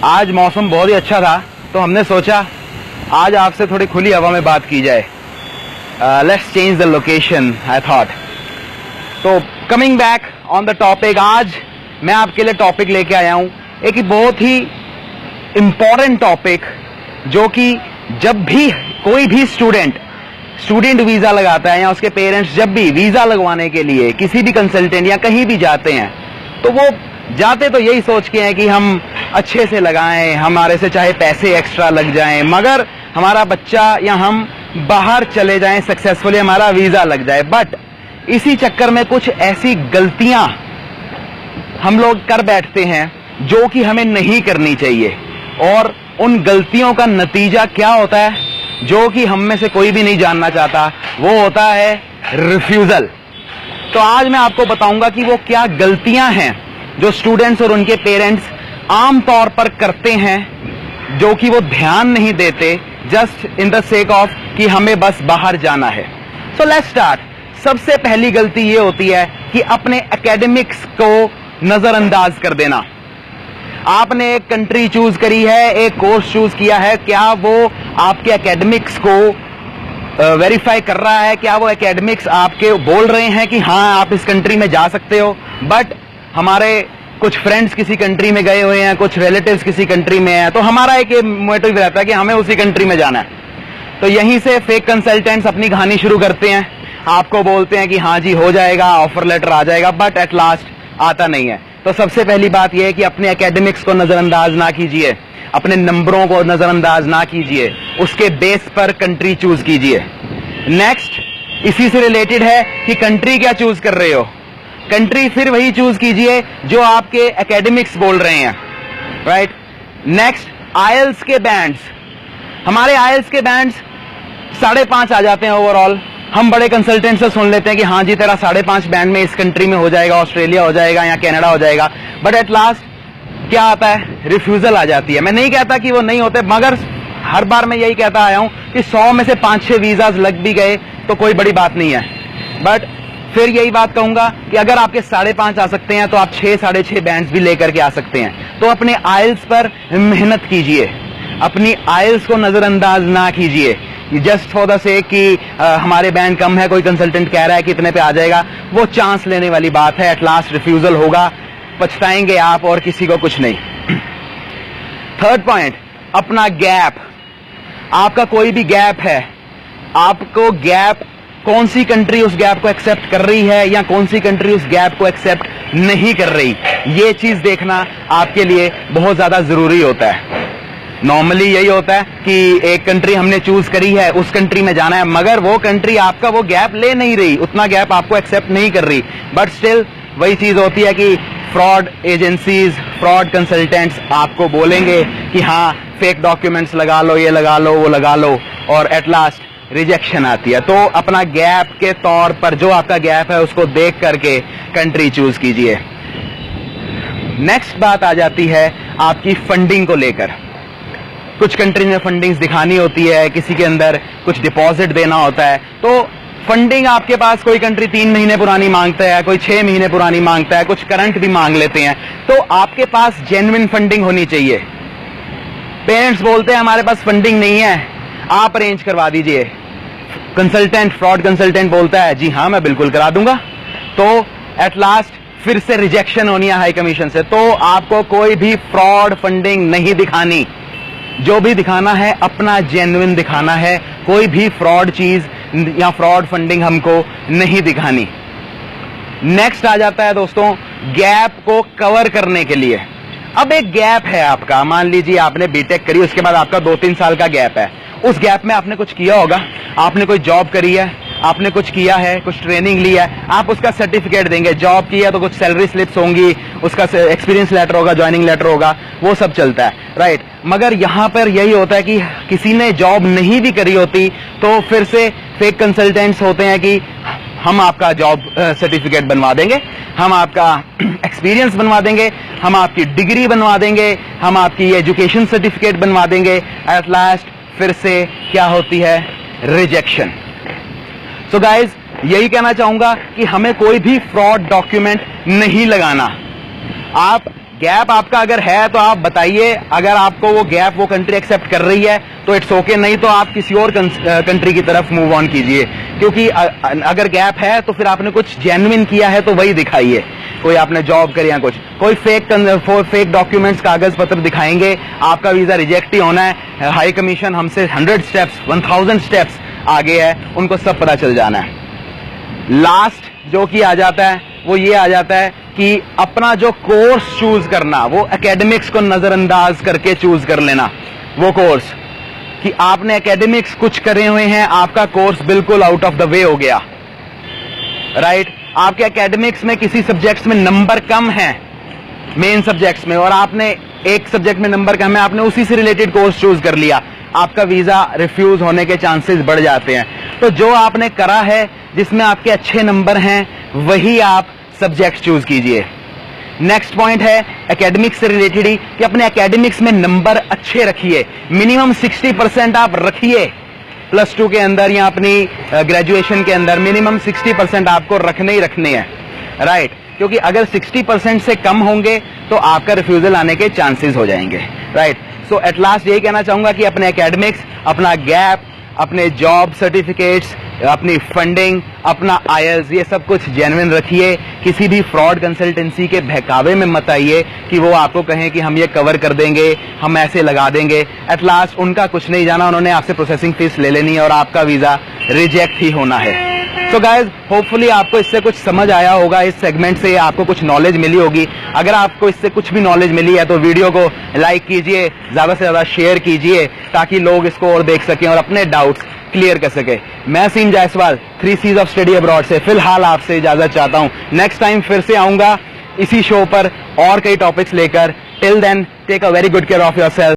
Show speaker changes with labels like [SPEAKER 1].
[SPEAKER 1] आज मौसम बहुत ही अच्छा था, तो हमने सोचा आज आपसे थोड़ी खुली हवा में बात की जाए। Let's change the location I thought. तो coming back on the topic, आज मैं आपके लिए टॉपिक लेके आया हूं, एक बहुत ही इंपॉर्टेंट टॉपिक, जो कि जब भी कोई भी स्टूडेंट वीजा लगाता है या उसके पेरेंट्स जब भी वीजा लगवाने के लिए किसी भी कंसल्टेंट या कहीं भी जाते हैं, तो वो जाते तो यही सोच के हैं कि हम अच्छे से लगाएं, हमारे से चाहे पैसे एक्स्ट्रा लग जाएं, मगर हमारा बच्चा या हम बाहर चले जाएं सक्सेसफुली, हमारा वीजा लग जाए। बट इसी चक्कर में कुछ ऐसी गलतियां हम लोग कर बैठते हैं जो कि हमें नहीं करनी चाहिए, और उन गलतियों का नतीजा क्या होता है जो कि हम में से कोई भी नहीं जानना चाहता, वो होता है रिफ्यूजल। तो आज मैं आपको बताऊंगा कि वो क्या गलतियां हैं जो स्टूडेंट्स और उनके पेरेंट्स आम तौर पर करते हैं, जो कि वो ध्यान नहीं देते just in the sake of कि हमें बस बाहर जाना है। So let's start. सबसे पहली गलती ये होती है कि अपने एकेडमिक्स को नजरअंदाज कर देना। आपने एक कंट्री चूज करी है, एक कोर्स चूज किया है, क्या वो आपके एकेडमिक्स को वेरीफाई कर रहा है? क्या वो एकेडमिक्स आपके बोल रहे हैं कि हाँ आप इस कंट्री में जा सकते हो? बट हमारे कुछ फ्रेंड्स किसी कंट्री में गए हुए हैं, कुछ रिलेटिव्स किसी कंट्री में हैं, तो हमारा एक मोटिव रहता है कि हमें उसी कंट्री में जाना है। तो यहीं से फेक कंसल्टेंट्स अपनी कहानी शुरू करते हैं, आपको बोलते हैं कि हाँ जी हो जाएगा, ऑफर लेटर आ जाएगा, बट एट लास्ट आता नहीं है। तो सबसे पहली बात यह है कि अपने एकेडमिक्स को नजरअंदाज ना कीजिए, अपने नंबरों को नजरअंदाज ना कीजिए, उसके बेस पर कंट्री चूज कीजिए। नेक्स्ट, इसी से रिलेटेड है कि कंट्री क्या चूज कर रहे हो। कंट्री फिर वही चूज कीजिए जो आपके एकेडमिक्स बोल रहे हैं, राइट। नेक्स्ट, आईएलटीएस के बैंड्स। हमारे आईएलटीएस के बैंड्स 5.5 आ जाते हैं ओवरऑल। हम बड़े कंसल्टेंट से सुन लेते हैं कि हाँ जी तेरा 5.5 बैंड में इस कंट्री में हो जाएगा, ऑस्ट्रेलिया हो जाएगा या कनाडा हो जाएगा, बट एट लास्ट क्या आता है? रिफ्यूजल आ जाती है। मैं नहीं कहता कि वो नहीं होते, मगर हर बार मैं यही कहता आया हूं कि 100 में से 5-6 वीजाज लग भी गए तो कोई बड़ी बात नहीं है। बट फिर यही बात कहूंगा कि अगर आपके 5.5 आ सकते हैं तो आप 6-6.5 बैंड्स भी लेकर के आ सकते हैं। तो अपने आईएलटीएस पर मेहनत कीजिए, अपनी आईएलटीएस को नजरअंदाज ना कीजिए जस्ट फॉर द सेक कि हमारे बैंड कम है, कोई कंसल्टेंट कह रहा है कि इतने पे आ जाएगा। वो चांस लेने वाली बात है, एट लास्ट रिफ्यूजल होगा, पछताएंगे आप और किसी को कुछ नहीं। थर्ड पॉइंट, अपना गैप। आपका कोई भी गैप है, आपको गैप, कौन सी कंट्री उस गैप को एक्सेप्ट कर रही है या कौन सी कंट्री उस गैप को एक्सेप्ट नहीं कर रही, ये चीज देखना आपके लिए बहुत ज्यादा जरूरी होता है। नॉर्मली यही होता है कि एक कंट्री हमने चूज करी है, उस कंट्री में जाना है, मगर वो कंट्री आपका वो गैप ले नहीं रही, उतना गैप आपको एक्सेप्ट नहीं कर रही, बट स्टिल वही चीज होती है कि फ्रॉड एजेंसीज, फ्रॉड कंसल्टेंट्स आपको बोलेंगे कि हाँ फेक डॉक्यूमेंट्स लगा लो, ये लगा लो, वो लगा लो, और एट लास्ट रिजेक्शन आती है। तो अपना गैप के तौर पर जो आपका गैप है उसको देख करके कंट्री चूज कीजिए। नेक्स्ट बात आ जाती है आपकी फंडिंग को लेकर। कुछ कंट्री में फंडिंग्स दिखानी होती है, किसी के अंदर कुछ डिपॉजिट देना होता है, तो फंडिंग आपके पास कोई कंट्री 3 महीने पुरानी मांगता है, कोई 6 महीने पुरानी मांगता है, कुछ करंट भी मांग लेते हैं। तो आपके पास जेन्युइन फंडिंग होनी चाहिए। पेरेंट्स बोलते हैं हमारे पास फंडिंग नहीं है, आप अरेंज करवा दीजिए। कंसल्टेंट, फ्रॉड कंसल्टेंट बोलता है जी हाँ मैं बिल्कुल करा दूंगा, तो एट लास्ट फिर से रिजेक्शन होनी है हाई कमीशन से। तो आपको कोई भी फ्रॉड फंडिंग नहीं दिखानी, जो भी दिखाना है अपना जेन्युइन दिखाना है, कोई भी फ्रॉड चीज या फ्रॉड फंडिंग हमको नहीं दिखानी। नेक्स्ट आ जाता है दोस्तों गैप को कवर करने के लिए। अब एक गैप है आपका, मान लीजिए आपने बीटेक करी, उसके बाद आपका 2-3 साल का गैप है। उस गैप में आपने कुछ किया होगा, आपने कोई जॉब करी है, आपने कुछ किया है, कुछ ट्रेनिंग ली है, आप उसका सर्टिफिकेट देंगे। जॉब की है तो कुछ सैलरी स्लिप्स होंगी, उसका एक्सपीरियंस लेटर होगा, ज्वाइनिंग लेटर होगा, वो सब चलता है, राइट। मगर यहां पर यही होता है कि किसी ने जॉब नहीं भी करी होती तो फिर से फेक कंसल्टेंट्स होते हैं कि हम आपका जॉब सर्टिफिकेट बनवा देंगे, हम आपका एक्सपीरियंस बनवा देंगे, हम आपकी डिग्री बनवा देंगे, हम आपकी एजुकेशन सर्टिफिकेट बनवा देंगे। एट लास्ट फिर से क्या होती है? रिजेक्शन। सो गाइज यही कहना चाहूंगा कि हमें कोई भी फ्रॉड डॉक्यूमेंट नहीं लगाना। आप गैप आपका अगर है तो आप बताइए, अगर आपको वो गैप वो कंट्री एक्सेप्ट कर रही है तो इट्स ओके, नहीं तो आप किसी और कंट्री की तरफ मूव ऑन कीजिए, क्योंकि अगर गैप है तो फिर आपने कुछ जेन्युइन किया है तो वही दिखाइए। कोई आपने जॉब करी या कुछ, कोई फेक डॉक्यूमेंट्स कागज पत्र दिखाएंगे, आपका वीजा रिजेक्ट ही होना है। हाई कमीशन हमसे 100 स्टेप्स 1000 स्टेप्स आगे है, उनको सब पता चल जाना है। लास्ट जो कि आ जाता है वो ये आ जाता है कि अपना जो कोर्स चूज करना, वो एकेडमिक्स को नजरअंदाज करके चूज कर लेना। वो कोर्स कि आपने एकेडमिक्स कुछ करे हुए हैं, आपका कोर्स बिल्कुल आउट ऑफ द वे हो गया, राइट। आपके एकेडमिक्स में किसी सब्जेक्ट्स में नंबर कम है, मेन सब्जेक्ट्स में, और आपने एक सब्जेक्ट में नंबर कम है, आपने उसी से रिलेटेड कोर्स चूज कर लिया, आपका वीजा रिफ्यूज होने के चांसेस बढ़ जाते हैं। तो जो आपने करा है जिसमें आपके अच्छे नंबर हैं वही आप सब्जेक्ट चूज कीजिए। नेक्स्ट पॉइंट है एकेडमिक्स से रिलेटेड ही कि अपने एकेडमिक्स में नंबर अच्छे रखिए, मिनिमम 60% आप रखिए। प्लस 2 के अंदर या अपनी ग्रेजुएशन के अंदर मिनिमम 60% आपको रखने ही रखने हैं, राइट। क्योंकि अगर 60% से कम होंगे तो आपका रिफ्यूजल आने के चांसेस हो जाएंगे, राइट। सो एट लास्ट यही कहना चाहूंगा कि अपने एकेडमिक्स, अपना गैप, अपने जॉब सर्टिफिकेट्स, अपनी फंडिंग, अपना आईएलटीएस, ये सब कुछ जेन्युइन रखिए। किसी भी फ्रॉड कंसल्टेंसी के बहकावे में मत आइए कि वो आपको कहें कि हम ये कवर कर देंगे, हम ऐसे लगा देंगे। एट लास्ट उनका कुछ नहीं जाना, उन्होंने आपसे प्रोसेसिंग फीस ले लेनी है और आपका वीजा रिजेक्ट ही होना है। सो गाइज, होपफुली आपको इससे कुछ समझ आया होगा, इस सेगमेंट से आपको कुछ नॉलेज मिली होगी। अगर आपको इससे कुछ भी नॉलेज मिली है तो वीडियो को लाइक कीजिए, ज्यादा से ज्यादा शेयर कीजिए ताकि लोग इसको और देख सकें और अपने डाउट्स क्लियर कर सके। मैं सीन Jaiswal 3 C's of study abroad से फिलहाल आपसे इजाजत चाहता हूं। नेक्स्ट टाइम फिर से आऊंगा इसी शो पर और कई टॉपिक्स लेकर। Till then take a very good care of yourself.